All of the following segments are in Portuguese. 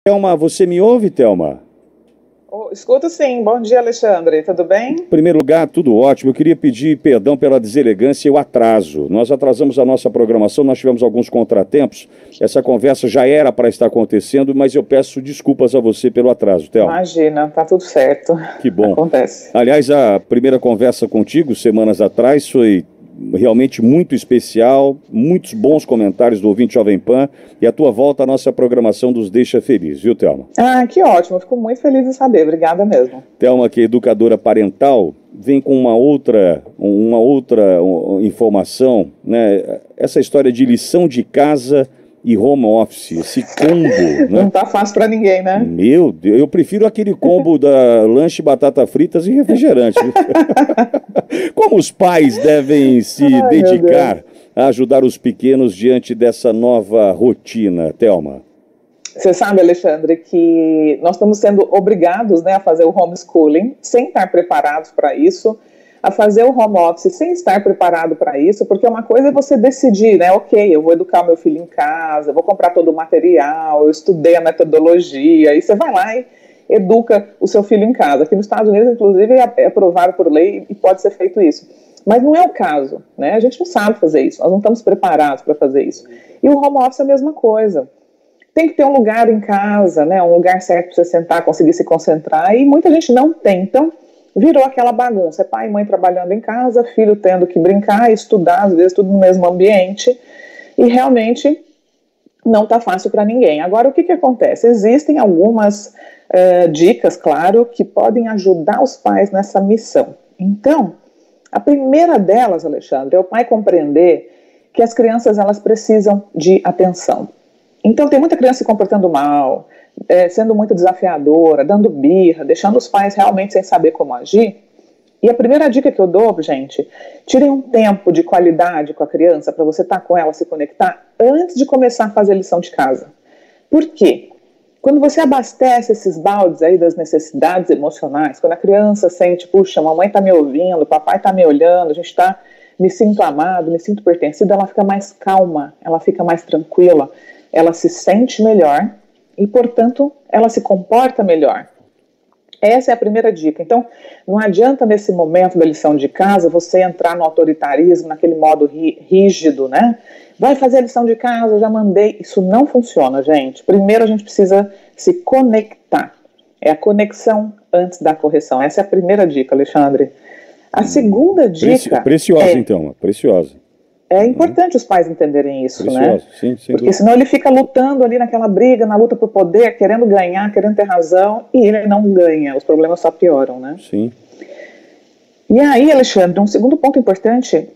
Thelma, você me ouve, Thelma? Escuto sim. Bom dia, Alexandre. Tudo bem? Em primeiro lugar, tudo ótimo. Eu queria pedir perdão pela deselegância e o atraso. Nós atrasamos a nossa programação, nós tivemos alguns contratempos. Essa conversa já era para estar acontecendo, mas eu peço desculpas a você pelo atraso, Thelma. Imagina, tá tudo certo. Que bom. Acontece. Aliás, a primeira conversa contigo, semanas atrás, foi realmente muito especial, muitos bons comentários do ouvinte Jovem Pan, e a tua volta à nossa programação nos deixa feliz, viu, Thelma? Ah, que ótimo, eu fico muito feliz em saber, obrigada mesmo. Thelma, que é educadora parental, vem com uma outra informação, né? Essa história de lição de casa e home office, esse combo, né? Não tá fácil para ninguém, né? Meu Deus, eu prefiro aquele combo da lanche, batata fritas e refrigerante. Como os pais devem se dedicar a ajudar os pequenos diante dessa nova rotina, Thelma? Você sabe, Alexandre, que nós estamos sendo obrigados, né, a fazer o homeschooling sem estar preparados para isso, a fazer o home office sem estar preparado para isso, porque uma coisa é você decidir, né, ok, eu vou educar meu filho em casa, eu vou comprar todo o material, eu estudei a metodologia, e você vai lá e educa o seu filho em casa. Aqui nos Estados Unidos, inclusive, é aprovado por lei e pode ser feito isso. Mas não é o caso, né, a gente não sabe fazer isso, nós não estamos preparados para fazer isso. E o home office é a mesma coisa. Tem que ter um lugar em casa, né, um lugar certo para você sentar, conseguir se concentrar, e muita gente não tem, então virou aquela bagunça, é pai e mãe trabalhando em casa, filho tendo que brincar, estudar, às vezes tudo no mesmo ambiente, e realmente não está fácil para ninguém. Agora, o que acontece? Existem algumas dicas, claro, que podem ajudar os pais nessa missão. Então, a primeira delas, Alexandre, é o pai compreender que as crianças elas precisam de atenção. Então, tem muita criança se comportando mal, sendo muito desafiadora, dando birra, deixando os pais realmente sem saber como agir. E a primeira dica que eu dou, gente, tirem um tempo de qualidade com a criança para você estar com ela, se conectar, antes de começar a fazer a lição de casa. Por quê? Quando você abastece esses baldes aí das necessidades emocionais, quando a criança sente, puxa, mamãe está me ouvindo, papai está me olhando, me sinto amado, me sinto pertencido, ela fica mais calma, ela fica mais tranquila, ela se sente melhor e, portanto, ela se comporta melhor. Essa é a primeira dica. Então, não adianta nesse momento da lição de casa você entrar no autoritarismo, naquele modo rígido, né? Vai fazer a lição de casa, eu já mandei. Isso não funciona, gente. Primeiro a gente precisa se conectar. É a conexão antes da correção. Essa é a primeira dica, Alexandre. A segunda dica... Preciosa, então, preciosa. É importante os pais entenderem isso, precioso, né? Sim, porque senão ele fica lutando ali naquela briga, na luta por poder, querendo ganhar, querendo ter razão, e ele não ganha, os problemas só pioram, né? Sim. E aí, Alexandre, um segundo ponto importante,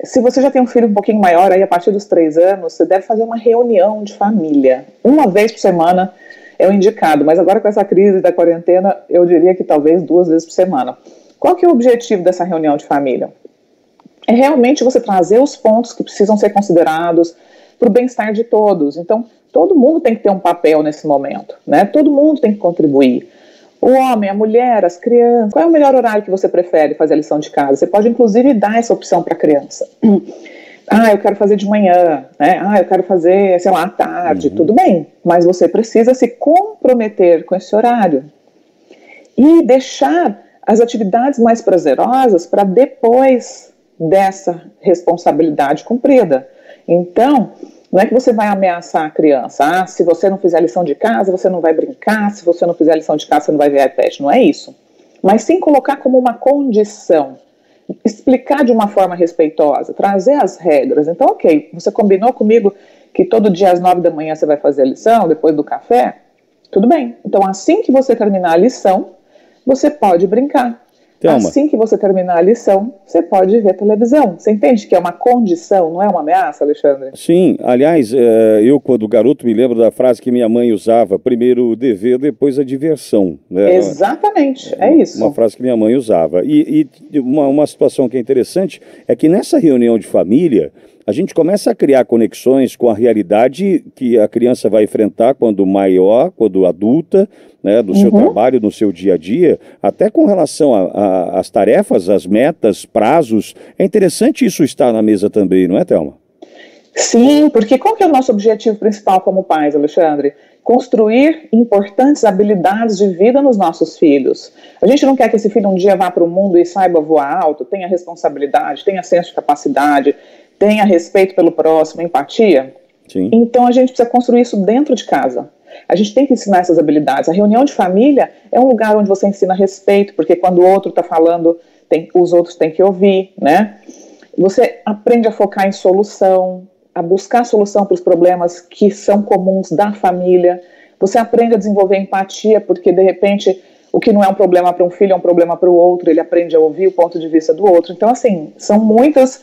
se você já tem um filho um pouquinho maior, aí a partir dos 3 anos, você deve fazer uma reunião de família. Uma vez por semana é o indicado, mas agora com essa crise da quarentena, eu diria que talvez 2 vezes por semana. Qual que é o objetivo dessa reunião de família? É realmente você trazer os pontos que precisam ser considerados para o bem-estar de todos. Então, todo mundo tem que ter um papel nesse momento, né? Todo mundo tem que contribuir. O homem, a mulher, as crianças. Qual é o melhor horário que você prefere fazer a lição de casa? Você pode, inclusive, dar essa opção para a criança. Eu quero fazer de manhã, né? Eu quero fazer, sei lá, à tarde. Tudo bem, mas você precisa se comprometer com esse horário. E deixar as atividades mais prazerosas para depois dessa responsabilidade cumprida. Então, não é que você vai ameaçar a criança, se você não fizer a lição de casa, você não vai brincar, se você não fizer a lição de casa, você não vai ver iPad, não é isso. Mas sim colocar como uma condição, explicar de uma forma respeitosa, trazer as regras. Então, ok, você combinou comigo que todo dia às 9 da manhã você vai fazer a lição, depois do café? Tudo bem. Então, assim que você terminar a lição, você pode brincar. Thelma. Assim que você terminar a lição, você pode ver televisão. Você entende que é uma condição, não é uma ameaça, Alexandre? Sim, aliás, eu quando garoto me lembro da frase que minha mãe usava, primeiro o dever, depois a diversão. Né? Exatamente, é isso. Uma frase que minha mãe usava. E uma situação que é interessante é que nessa reunião de família, a gente começa a criar conexões com a realidade que a criança vai enfrentar quando maior, quando adulta, né, do seu trabalho, no seu dia a dia, até com relação às tarefas, às metas, prazos. É interessante isso estar na mesa também, não é, Thelma? Sim, porque qual que é o nosso objetivo principal como pais, Alexandre? construir importantes habilidades de vida nos nossos filhos. A gente não quer que esse filho um dia vá para o mundo e saiba voar alto, tenha responsabilidade, tenha senso de capacidade, tenha respeito pelo próximo, empatia. Sim. Então a gente precisa construir isso dentro de casa. A gente tem que ensinar essas habilidades. A reunião de família é um lugar onde você ensina respeito, porque quando o outro está falando, os outros têm que ouvir, né? Você aprende a focar em solução, a buscar solução para os problemas que são comuns da família. Você aprende a desenvolver empatia, porque de repente o que não é um problema para um filho é um problema para o outro, ele aprende a ouvir o ponto de vista do outro. Então, assim, são muitas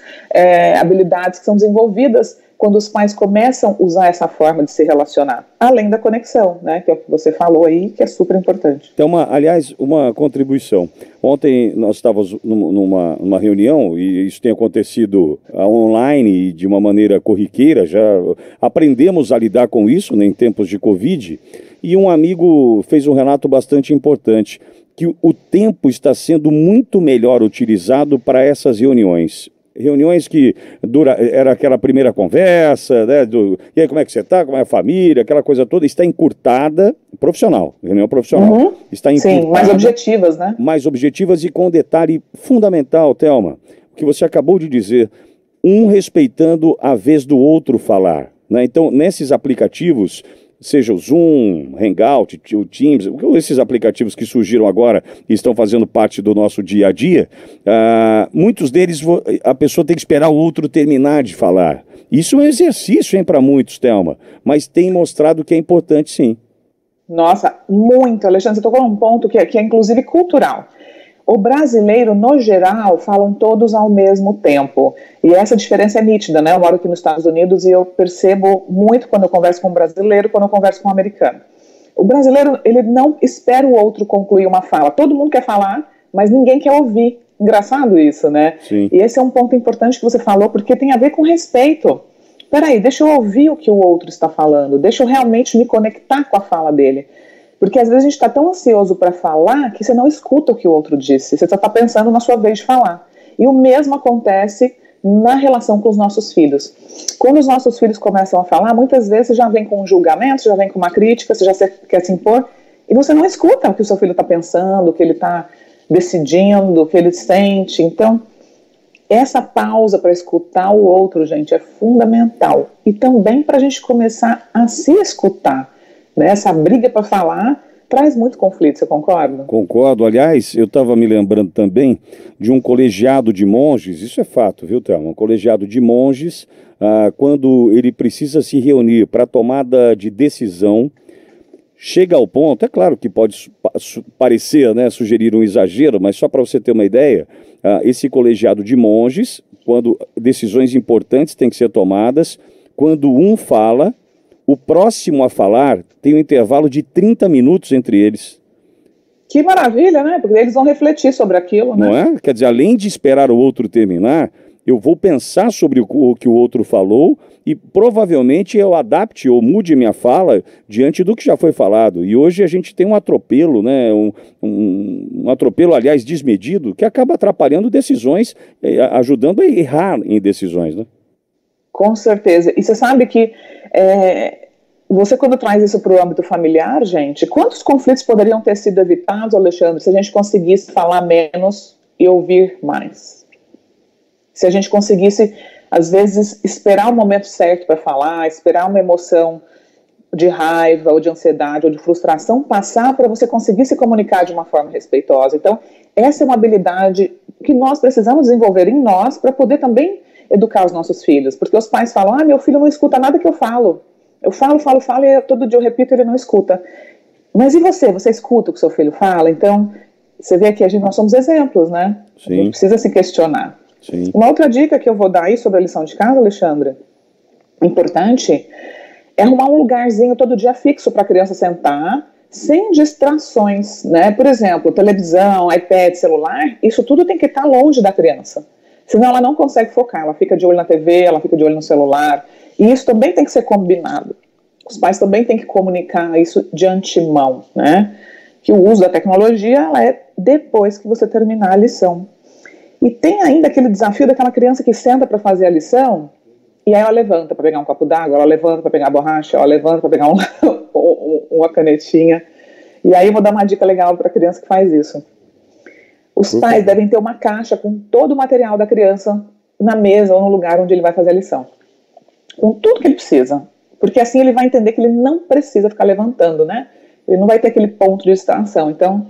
habilidades que são desenvolvidas quando os pais começam a usar essa forma de se relacionar, além da conexão, né, que é o que você falou aí, que é super importante. Então, aliás, uma contribuição. Ontem nós estávamos numa reunião, e isso tem acontecido online e de uma maneira corriqueira, já aprendemos a lidar com isso, né, em tempos de Covid, e um amigo fez um relato bastante importante, que o tempo está sendo muito melhor utilizado para essas reuniões. Reuniões que era aquela primeira conversa, né, e aí como é que você está, como é a família, aquela coisa toda, está encurtada, reunião profissional, está encurtada. Sim, mais objetivas, né? Mais objetivas e com um detalhe fundamental, Thelma, o que você acabou de dizer, um respeitando a vez do outro falar, né? Então, nesses aplicativos, seja o Zoom, Hangout, o Teams, esses aplicativos que surgiram agora e estão fazendo parte do nosso dia a dia, muitos deles a pessoa tem que esperar o outro terminar de falar. Isso é um exercício, hein, para muitos, Thelma, mas tem mostrado que é importante, sim. Nossa, muito, Alexandre, você tocou num ponto que é inclusive cultural. O brasileiro, no geral, falam todos ao mesmo tempo. E essa diferença é nítida, né? Eu moro aqui nos Estados Unidos e eu percebo muito quando eu converso com um brasileiro, quando eu converso com um americano. O brasileiro, ele não espera o outro concluir uma fala. Todo mundo quer falar, mas ninguém quer ouvir. Engraçado isso, né? Sim. E esse é um ponto importante que você falou, porque tem a ver com respeito. Peraí, deixa eu ouvir o que o outro está falando. Deixa eu realmente me conectar com a fala dele. Porque às vezes a gente está tão ansioso para falar que você não escuta o que o outro disse, você só está pensando na sua vez de falar. E o mesmo acontece na relação com os nossos filhos. Quando os nossos filhos começam a falar, muitas vezes você já vem com um julgamento, você já vem com uma crítica, você já quer se impor, e você não escuta o que o seu filho está pensando, o que ele está decidindo, o que ele sente. Então, essa pausa para escutar o outro, gente, é fundamental. E também para a gente começar a se escutar. Essa briga para falar traz muito conflito, você concorda? Concordo. Aliás, eu estava me lembrando também de um colegiado de monges, isso é fato, viu, Thelma? Um colegiado de monges, quando ele precisa se reunir para tomada de decisão, chega ao ponto, é claro que pode parecer, né, sugerir um exagero, mas só para você ter uma ideia, esse colegiado de monges, quando decisões importantes têm que ser tomadas, quando um fala, o próximo a falar tem um intervalo de 30 minutos entre eles. Que maravilha, né? Porque eles vão refletir sobre aquilo, né? Não é? Quer dizer, além de esperar o outro terminar, eu vou pensar sobre o que o outro falou e provavelmente eu adapte ou mude minha fala diante do que já foi falado. E hoje a gente tem um atropelo, né? Um atropelo, aliás, desmedido, que acaba atrapalhando decisões, ajudando a errar em decisões, né? Com certeza. E você sabe que você, quando traz isso para o âmbito familiar, gente, quantos conflitos poderiam ter sido evitados, Alexandre, se a gente conseguisse falar menos e ouvir mais? Se a gente conseguisse, às vezes, esperar o momento certo para falar, esperar uma emoção de raiva, ou de ansiedade, ou de frustração passar para você conseguir se comunicar de uma forma respeitosa. Então, essa é uma habilidade que nós precisamos desenvolver em nós para poder também educar os nossos filhos, porque os pais falam, meu filho não escuta nada que eu falo, e todo dia eu repito e ele não escuta. Mas e você? Você escuta o que seu filho fala? Então, você vê que nós somos exemplos, né? Sim. A gente precisa se questionar. Sim. Uma outra dica que eu vou dar aí sobre a lição de casa, Alexandre, importante, é arrumar um lugarzinho todo dia fixo para a criança sentar, sem distrações, né? Por exemplo, televisão, iPad, celular, isso tudo tem que estar longe da criança. Senão ela não consegue focar, ela fica de olho na TV, ela fica de olho no celular. E isso também tem que ser combinado. Os pais também têm que comunicar isso de antemão, né? Que o uso da tecnologia ela é depois que você terminar a lição. E tem ainda aquele desafio daquela criança que senta para fazer a lição, e aí ela levanta para pegar um copo d'água, ela levanta para pegar a borracha, ela levanta para pegar uma canetinha. E aí eu vou dar uma dica legal para a criança que faz isso. Os pais devem ter uma caixa com todo o material da criança na mesa ou no lugar onde ele vai fazer a lição. Com tudo que ele precisa. Porque assim ele vai entender que ele não precisa ficar levantando, né? Ele não vai ter aquele ponto de distração. Então,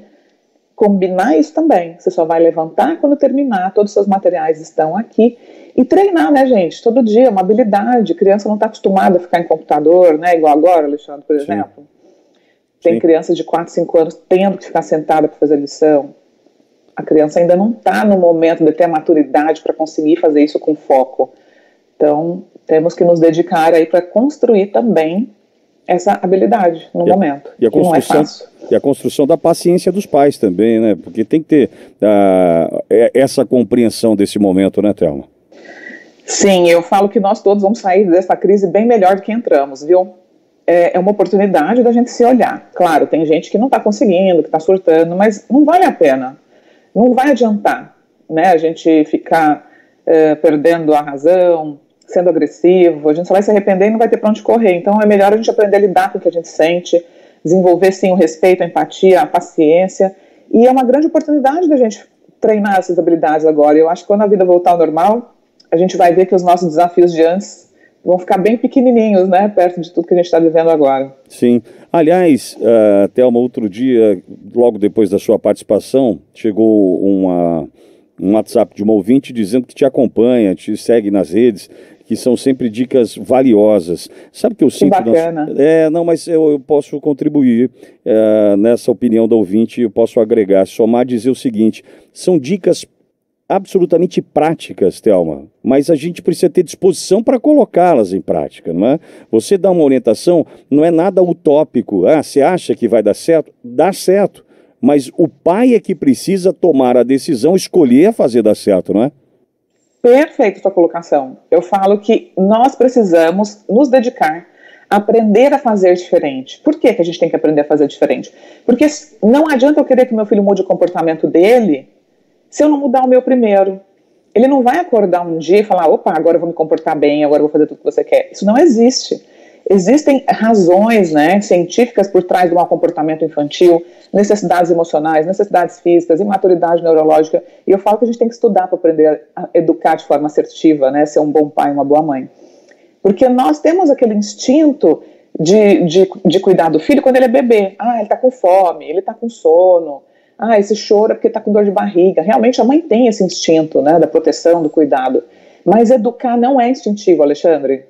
combinar isso também. Você só vai levantar quando terminar, todos os seus materiais estão aqui. E treinar, né, gente? Todo dia, uma habilidade. A criança não está acostumada a ficar em computador, né? Igual agora, Alexandre, por exemplo. Tem crianças de 4, 5 anos tendo que ficar sentada para fazer lição. A criança ainda não está no momento de ter a maturidade para conseguir fazer isso com foco. Então, temos que nos dedicar aí para construir também essa habilidade no momento, que não é fácil. E a construção da paciência dos pais também, né? Porque tem que ter essa compreensão desse momento, né, Thelma? Sim, eu falo que nós todos vamos sair dessa crise bem melhor do que entramos, viu? É uma oportunidade da gente se olhar. Claro, tem gente que não está conseguindo, que está surtando, mas não vale a pena. Não vai adiantar, né? A gente ficar perdendo a razão, sendo agressivo, a gente só vai se arrepender e não vai ter para onde correr. Então é melhor a gente aprender a lidar com o que a gente sente, desenvolver sim o respeito, a empatia, a paciência, e é uma grande oportunidade da gente treinar essas habilidades agora. Eu acho que quando a vida voltar ao normal, a gente vai ver que os nossos desafios de antes vão ficar bem pequenininhos, né, perto de tudo que a gente está vivendo agora. Sim. Aliás, Thelma, outro dia, logo depois da sua participação, chegou um WhatsApp de uma ouvinte dizendo que te acompanha, te segue nas redes, que são sempre dicas valiosas. Sabe o que eu sinto? Que bacana. Não, mas eu posso contribuir nessa opinião da ouvinte, eu posso agregar, somar, dizer o seguinte, são dicas absolutamente práticas, Thelma, mas a gente precisa ter disposição para colocá-las em prática, não é? Você dá uma orientação, não é nada utópico. Você acha que vai dar certo? Dá certo. Mas o pai é que precisa tomar a decisão, escolher fazer dar certo, não é? Perfeito sua colocação. Eu falo que nós precisamos nos dedicar a aprender a fazer diferente. Por que a gente tem que aprender a fazer diferente? Porque não adianta eu querer que meu filho mude o comportamento dele se eu não mudar o meu primeiro. Ele não vai acordar um dia e falar, opa, agora eu vou me comportar bem, agora eu vou fazer tudo que você quer. Isso não existe. Existem razões, né, científicas por trás do mau comportamento infantil, necessidades emocionais, necessidades físicas, imaturidade neurológica, e eu falo que a gente tem que estudar para aprender a educar de forma assertiva, né, ser um bom pai, uma boa mãe. Porque nós temos aquele instinto de cuidar do filho quando ele é bebê. Ele está com fome, ele está com sono, esse choro é porque está com dor de barriga. Realmente a mãe tem esse instinto, né, da proteção, do cuidado. Mas educar não é instintivo, Alexandre.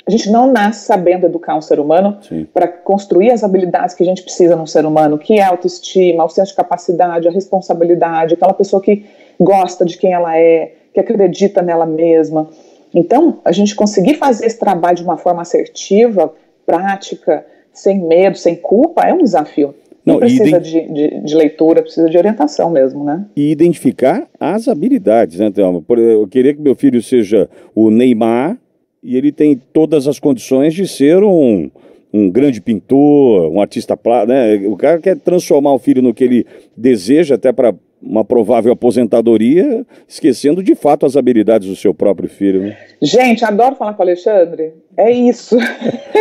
A gente não nasce sabendo educar um ser humano para construir as habilidades que a gente precisa num ser humano, que é a autoestima, o senso de capacidade, a responsabilidade, aquela pessoa que gosta de quem ela é, que acredita nela mesma. Então, a gente conseguir fazer esse trabalho de uma forma assertiva, prática, sem medo, sem culpa, é um desafio. Não precisa de leitura, precisa de orientação mesmo, né? E identificar as habilidades, né, Thelma? Eu queria que meu filho seja o Neymar, e ele tem todas as condições de ser um grande pintor, um artista plástico, né? O cara quer transformar o filho no que ele deseja, até para uma provável aposentadoria, esquecendo de fato as habilidades do seu próprio filho, né? Gente, adoro falar com o Alexandre. É isso.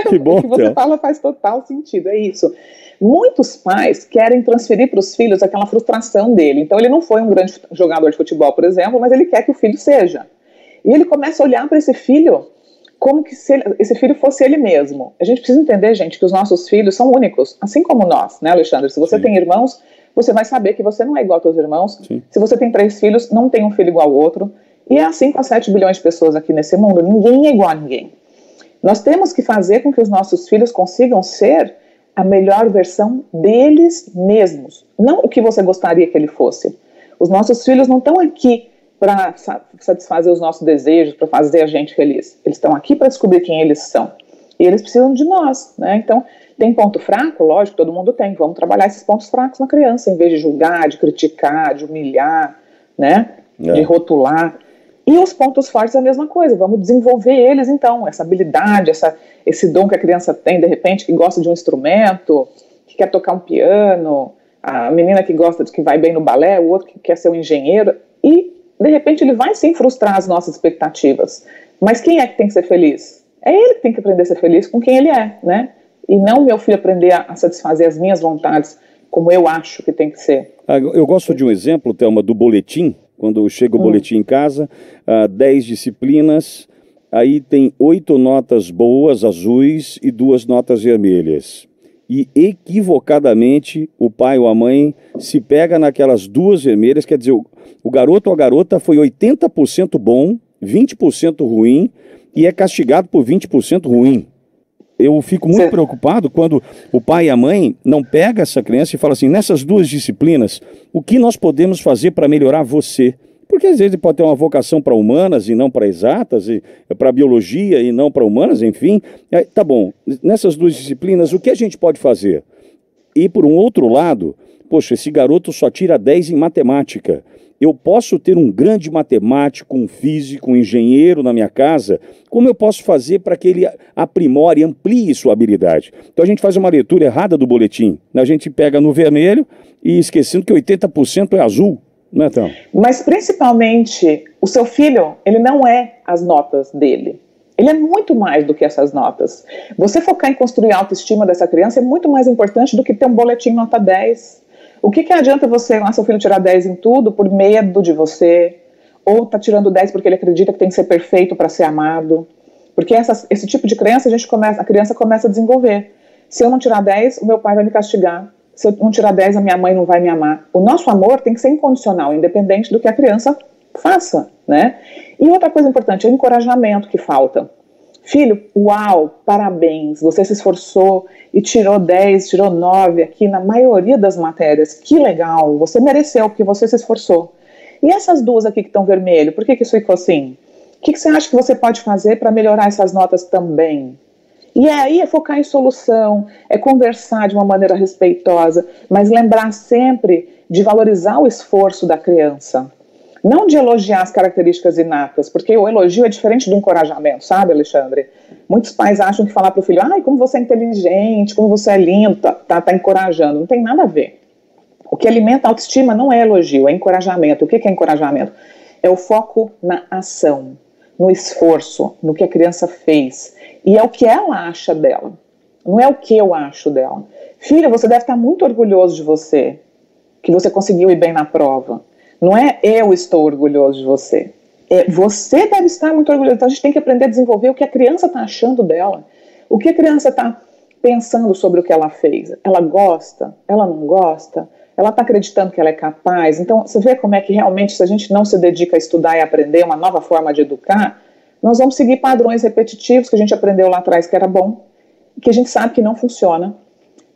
Que bom, o que você fala faz total sentido, é isso. Muitos pais querem transferir para os filhos aquela frustração dele. Então ele não foi um grande jogador de futebol, por exemplo, mas ele quer que o filho seja. E ele começa a olhar para esse filho como que se esse filho fosse ele mesmo. A gente precisa entender, gente, que os nossos filhos são únicos, assim como nós, né, Alexandre? Se você tem irmãos, você vai saber que você não é igual aos seus irmãos. Sim. Se você tem 3 filhos, não tem um filho igual ao outro. E é assim com as 7 bilhões de pessoas aqui nesse mundo. Ninguém é igual a ninguém. Nós temos que fazer com que os nossos filhos consigam ser a melhor versão deles mesmos. Não o que você gostaria que ele fosse. Os nossos filhos não estão aqui para satisfazer os nossos desejos, para fazer a gente feliz. Eles estão aqui para descobrir quem eles são. E eles precisam de nós, né? Então, tem ponto fraco? Lógico, todo mundo tem. Vamos trabalhar esses pontos fracos na criança, em vez de julgar, de criticar, de humilhar, né? De rotular. E os pontos fortes é a mesma coisa. Vamos desenvolver eles, então. Essa habilidade, esse dom que a criança tem, de repente, que gosta de um instrumento, que quer tocar um piano, a menina que gosta que vai bem no balé, o outro que quer ser um engenheiro. E de repente ele vai sim frustrar as nossas expectativas. Mas quem é que tem que ser feliz? É ele que tem que aprender a ser feliz com quem ele é, né? e não meu filho aprender a satisfazer as minhas vontades como eu acho que tem que ser. Eu gosto de um exemplo, Thelma, do boletim. Quando chega o boletim em casa, 10 disciplinas, aí tem 8 notas boas, azuis, e 2 notas vermelhas. E equivocadamente o pai ou a mãe se pega naquelas 2 vermelhas, quer dizer, o garoto ou a garota foi 80% bom, 20% ruim, e é castigado por 20% ruim. Eu fico muito preocupado quando o pai e a mãe não pegam essa criança e falam assim, nessas 2 disciplinas, o que nós podemos fazer para melhorar você? Porque às vezes ele pode ter uma vocação para humanas e não para exatas, para biologia e não para humanas, enfim. Tá bom, nessas 2 disciplinas, o que a gente pode fazer? E por um outro lado, poxa, esse garoto só tira 10 em matemática. Eu posso ter um grande matemático, um físico, um engenheiro na minha casa, como eu posso fazer para que ele aprimore, amplie sua habilidade? Então a gente faz uma leitura errada do boletim. A gente pega no vermelho e esquecendo que 80% é azul, não é, Thelma? Mas principalmente, o seu filho, ele não é as notas dele. Ele é muito mais do que essas notas. Você focar em construir a autoestima dessa criança é muito mais importante do que ter um boletim nota 10. O que adianta você, seu filho tirar 10 em tudo por medo de você, ou tá tirando 10 porque ele acredita que tem que ser perfeito para ser amado? Porque esse tipo de crença a criança começa a desenvolver. Se eu não tirar 10, o meu pai vai me castigar. Se eu não tirar 10, a minha mãe não vai me amar. O nosso amor tem que ser incondicional, independente do que a criança faça, né? E outra coisa importante, é o encorajamento que falta. Filho, uau, parabéns, você se esforçou e tirou 10, tirou 9 aqui na maioria das matérias. Que legal, você mereceu porque você se esforçou. E essas 2 aqui que estão vermelho, por que isso ficou assim? O que você acha que você pode fazer para melhorar essas notas também? E aí é focar em solução, é conversar de uma maneira respeitosa, mas lembrar sempre de valorizar o esforço da criança. Não de elogiar as características inatas, porque o elogio é diferente do encorajamento, sabe, Alexandre? Muitos pais acham que falar para o filho, ai, como você é inteligente, como você é lindo, tá encorajando. Não tem nada a ver. O que alimenta a autoestima não é elogio, é encorajamento. O que é encorajamento? É o foco na ação, no esforço, no que a criança fez. E é o que ela acha dela, não é o que eu acho dela. Filha, você deve estar muito orgulhoso de você, que você conseguiu ir bem na prova. Não é eu estou orgulhoso de você. Você deve estar muito orgulhoso. Então a gente tem que aprender a desenvolver o que a criança está achando dela. O que a criança está pensando sobre o que ela fez. Ela gosta? Ela não gosta? Ela está acreditando que ela é capaz? Então você vê como é que realmente, se a gente não se dedica a estudar e aprender uma nova forma de educar, nós vamos seguir padrões repetitivos que a gente aprendeu lá atrás que era bom, que a gente sabe que não funciona.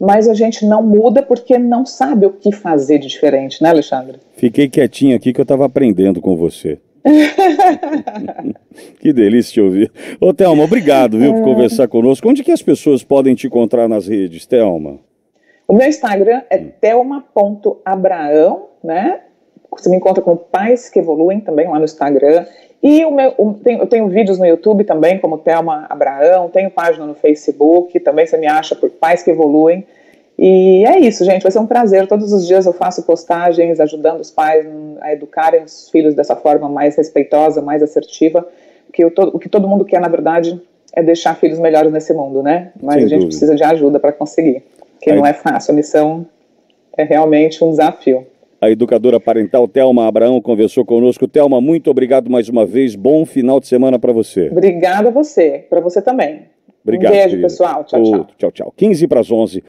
Mas a gente não muda porque não sabe o que fazer de diferente, né, Alexandre? Fiquei quietinho aqui que eu estava aprendendo com você. Que delícia te ouvir. Ô, Thelma, obrigado, viu, por conversar conosco. Onde que as pessoas podem te encontrar nas redes, Thelma? O meu Instagram é thelma.abraão, né? Você me encontra com Pais que Evoluem também lá no Instagram. E eu tenho vídeos no YouTube também, como Thelma Abraão, tenho página no Facebook, também você me acha por Pais que Evoluem. E é isso, gente, vai ser um prazer. Todos os dias eu faço postagens ajudando os pais a educarem os filhos dessa forma mais respeitosa, mais assertiva. O que todo mundo quer, na verdade, é deixar filhos melhores nesse mundo, né? Mas a gente precisa de ajuda para conseguir, porque não é fácil, a missão é realmente um desafio. A educadora parental Thelma Abraão conversou conosco. Thelma, muito obrigado mais uma vez. Bom final de semana para você. Obrigada a você. Para você também. Obrigado, um beijo, querida. pessoal. Tchau, tchau. Tchau, tchau. 15 para as 11.